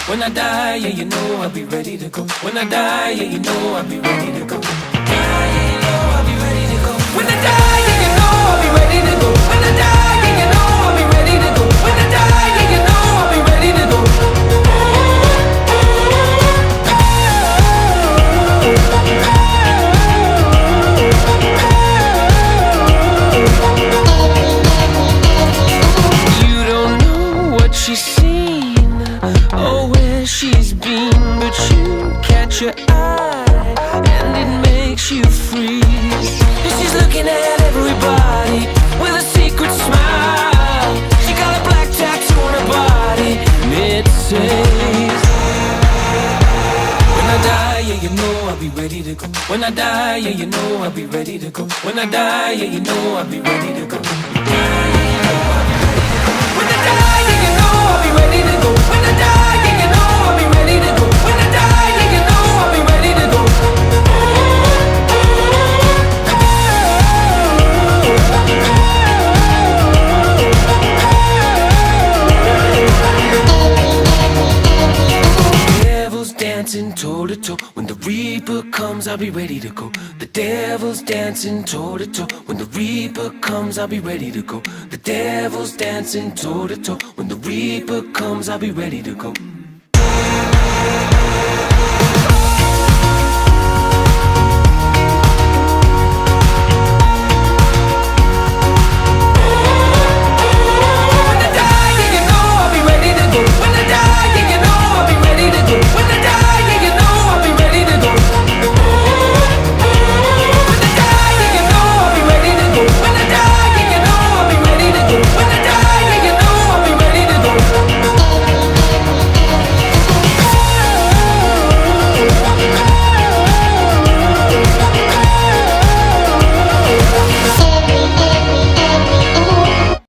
When I die, yeah, you know I'll be ready to go. When I die, yeah, you know I'll be ready to go. Die, yeah, you know I'll be ready to go. When I die, yeah, you know I'll be ready to go. When I die, yeah, you know I'll be ready to go. When I die, yeah, you know I'll be ready to go. You don't know what she's seen or where she's been, but you catch her eye and it makes you freeze. And she's looking at everybody with a secret smile. She got a black tattoo on her body and it says, when I die, yeah, you know I'll be ready to go. When I die, yeah, you know I'll be ready to go. When I die, yeah, you know I'll be ready to go. When I die, yeah, you know I'll be ready to go. When I die, yeah, you know I'll be ready to go. When I die, yeah, you know I'll be ready to go. Devil's dancing toe to toe. When the Reaper comes, I'll be ready to go. The devil's dancing toe to toe. When the Reaper comes, I'll be ready to go. The devil's dancing toe to toe. When the Reaper comes, I'll be ready to go.